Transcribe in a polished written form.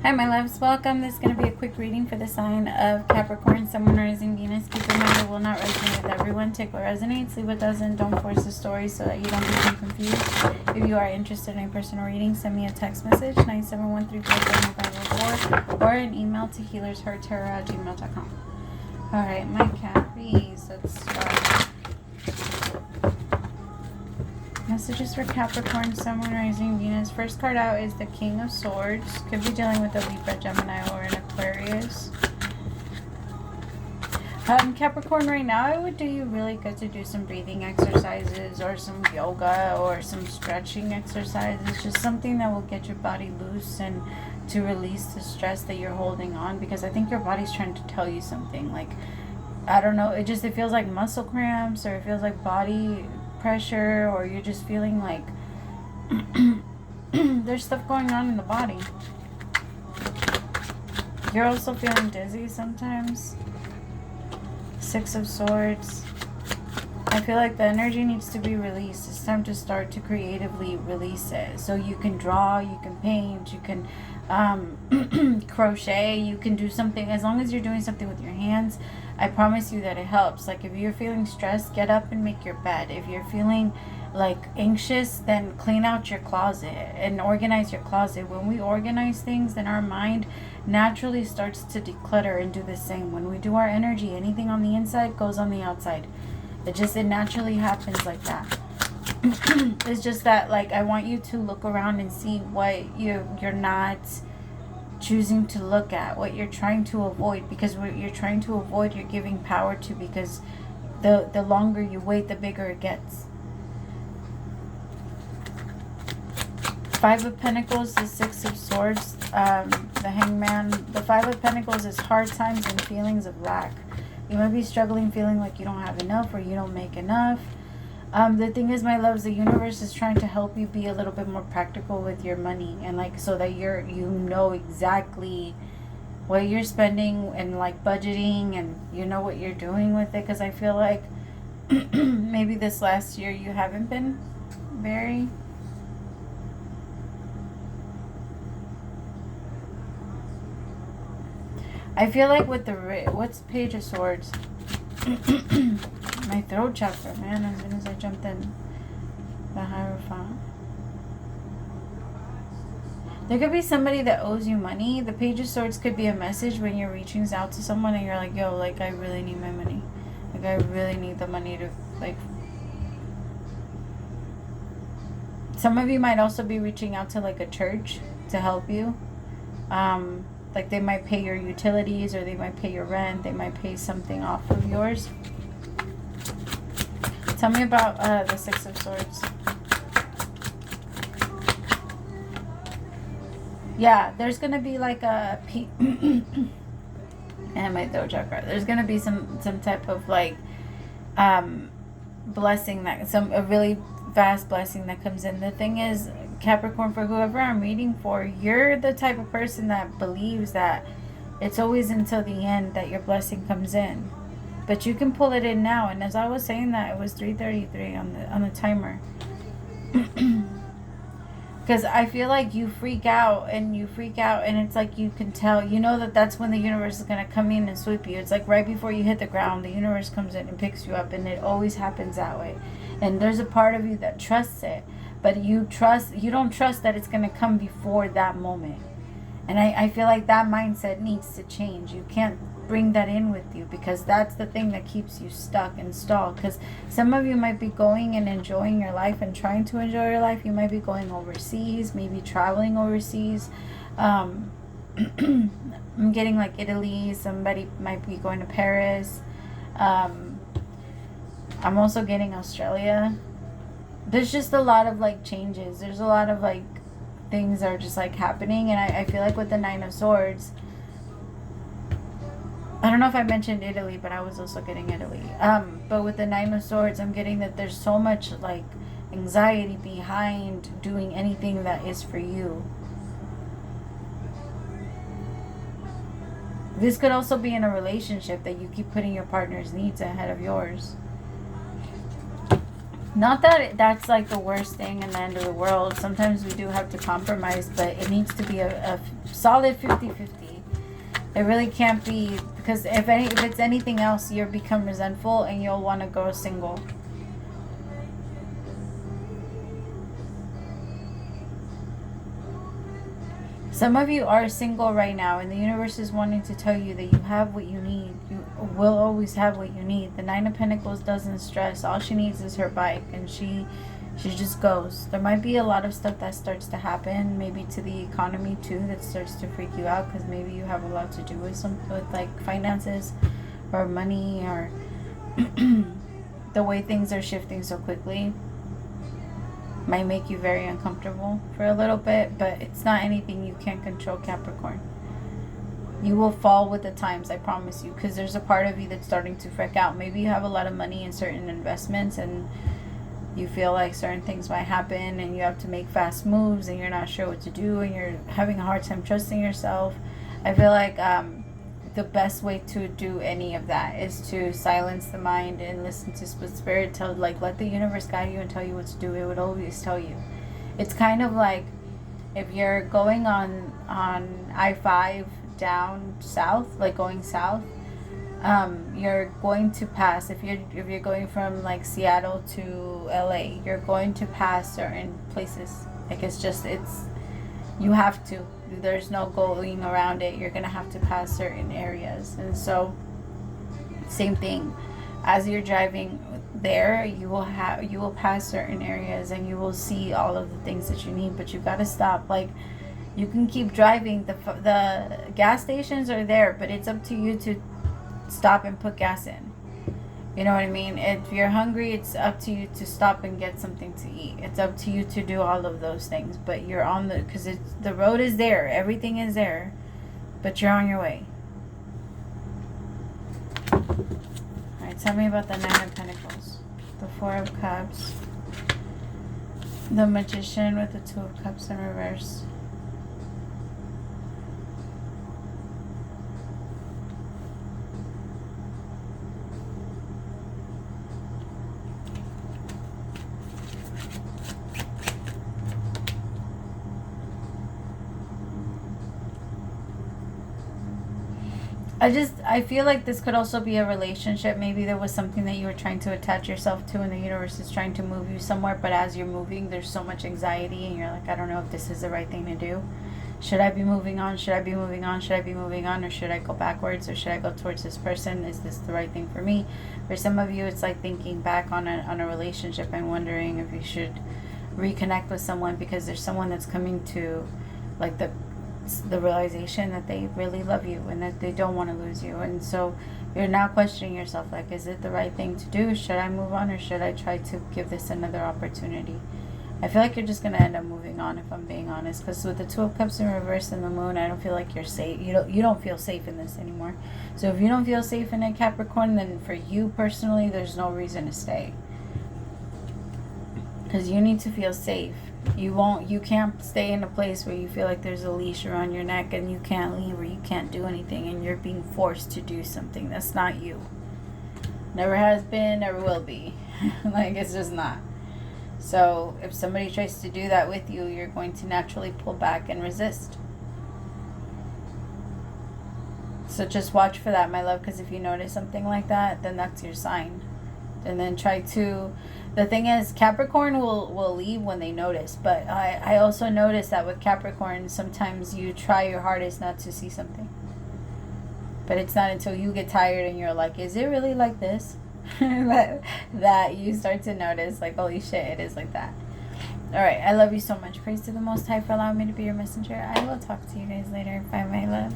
Hi my loves, welcome. This is going to be a quick reading for the sign of Capricorn, Sun, Moon, Rising, Venus. Keep in mind it will not resonate with everyone. Take what resonates, leave what doesn't. Don't force the story so that you don't become confused. If you are interested in a personal reading, send me a text message 971-347-504 or an email to HealersHeartTarot@gmail.com. Alright, my Capries, let's start. Messages for Capricorn, Sun, Moon, Rising, Venus. First card out is the King of Swords. Could be dealing with a Libra, Gemini, or an Aquarius. Capricorn, right now it would do you really good to do some breathing exercises or some yoga or some stretching exercises. Just something that will get your body loose and to release the stress that you're holding on, because I think your body's trying to tell you something. Like, I don't know, it feels like muscle cramps, or it feels like body pressure, or you're just feeling like there's stuff going on in the body. You're also feeling dizzy sometimes. Six of Swords. I feel like the energy needs to be released. It's time to start to creatively release it. So you can draw, you can paint, you can crochet, you can do something. As long as you're doing something with your hands, I promise you that it helps. Like, if you're feeling stressed, get up and make your bed. If you're feeling like anxious, then clean out your closet and organize your closet. When we organize things, then our mind naturally starts to declutter and do the same. When we do our energy, anything on the inside goes on the outside. It naturally happens like that. It's just that, like, I want you to look around and see what you're not choosing to look at, what you're trying to avoid, because what you're trying to avoid, you're giving power to, because the longer you wait, the bigger it gets. Five of Pentacles, the Six of Swords, the Hangman. The Five of Pentacles is hard times and feelings of lack. You might be struggling, feeling like you don't have enough or you don't make enough. The thing is, my loves, the universe is trying to help you be a little bit more practical with your money, and like, so that you know exactly what you're spending, and like budgeting, and you know what you're doing with it. Because I feel like maybe this last year you haven't been very... I feel like with the... What's Page of Swords? My throat chakra, man, as soon as I jumped in. The Hierophant. There could be somebody that owes you money. The Page of Swords could be a message when you're reaching out to someone and you're like, yo, like, I really need my money. Like, I really need the money to, like... Some of you might also be reaching out to, like, a church to help you. Like, they might pay your utilities, or they might pay your rent. They might pay something off of yours. Tell me about the Six of Swords. Yeah, there's going to be like a... and my throat chakra. There's going to be some type of like blessing, that a really vast blessing that comes in. The thing is, Capricorn, for whoever I'm reading for, you're the type of person that believes that it's always until the end that your blessing comes in. But you can pull it in now. And as I was saying that, it was 3:33 on the timer. Because I feel like you freak out, and it's like you can tell, you know, that's when the universe is going to come in and sweep you. It's like right before you hit the ground, the universe comes in and picks you up, and it always happens that way. And there's a part of you that trusts it, but you don't trust that it's going to come before that moment. And I feel like that mindset needs to change. You can't bring that in with you, because that's the thing that keeps you stuck and stalled. Because some of you might be going and enjoying your life and trying to enjoy your life. You might be going overseas, maybe traveling overseas. I'm getting like Italy. Somebody might be going to Paris. I'm also getting Australia. There's just a lot of like changes. There's a lot of like things that are just like happening. And I feel like with the Nine of Swords, I don't know if I mentioned Italy, but I was also getting Italy. But with the Nine of Swords, I'm getting that there's so much like anxiety behind doing anything that is for you. This could also be in a relationship that you keep putting your partner's needs ahead of yours. Not that that's like the worst thing and the end of the world. Sometimes we do have to compromise, but it needs to be a solid 50-50. It really can't be, because if it's anything else, you'll become resentful and you'll want to go single. Some of you are single right now, and the universe is wanting to tell you that you have what you need. You will always have what you need. The Nine of Pentacles doesn't stress. All she needs is her bike, and she just goes. There might be a lot of stuff that starts to happen, maybe to the economy too, that starts to freak you out, because maybe you have a lot to do with like finances or money, or the way things are shifting so quickly might make you very uncomfortable for a little bit, but it's not anything you can't control, Capricorn. You will fall with the times, I promise you, because there's a part of you that's starting to freak out. Maybe you have a lot of money in certain investments and you feel like certain things might happen and you have to make fast moves and you're not sure what to do and you're having a hard time trusting yourself. I feel like the best way to do any of that is to silence the mind and listen to spirit. Tell, like, let the universe guide you and tell you what to do. It would always tell you. It's kind of like if you're going on I-5 down south, like going south, you're going to pass, if you're going from like Seattle to LA, you're going to pass certain places. Like you have to. There's no going around it. You're gonna have to pass certain areas. And so, same thing. As you're driving there, you will pass certain areas and you will see all of the things that you need. But you've got to stop. Like, you can keep driving. The gas stations are there, but it's up to you to stop and put gas in. You know what I mean? If you're hungry, it's up to you to stop and get something to eat. It's up to you to do all of those things. But you're on because the road is there. Everything is there. But you're on your way. Alright, tell me about the Nine of Pentacles. The Four of Cups. The Magician with the Two of Cups in reverse. I feel like this could also be a relationship. Maybe there was something that you were trying to attach yourself to and the universe is trying to move you somewhere, but as you're moving, there's so much anxiety and you're like, I don't know if this is the right thing to do. Should I be moving on? Should I be moving on? Should I be moving on? Or should I go backwards? Or should I go towards this person? Is this the right thing for me? For some of you, it's like thinking back on a relationship and wondering if you should reconnect with someone, because there's someone that's coming to like the realization that they really love you and that they don't want to lose you. And so you're now questioning yourself, like, is it the right thing to do? Should I move on, or should I try to give this another opportunity? I feel like you're just going to end up moving on, if I'm being honest, because with the Two of Cups in reverse and the Moon, I don't feel like you're safe. You don't feel safe in this anymore. So if you don't feel safe in it, Capricorn, then for you personally, there's no reason to stay, because you need to feel safe. You can't stay in a place where you feel like there's a leash around your neck and you can't leave or you can't do anything and you're being forced to do something. That's not you. Never has been, never will be. Like, it's just not. So if somebody tries to do that with you, you're going to naturally pull back and resist. So just watch for that, my love, because if you notice something like that, then that's your sign. And then try to... The thing is, Capricorn will leave when they notice. But I also notice that with Capricorn, sometimes you try your hardest not to see something. But it's not until you get tired and you're like, is it really like this? that you start to notice, like, holy shit, it is like that. Alright, I love you so much. Praise to the Most High for allowing me to be your messenger. I will talk to you guys later. Bye, my loves.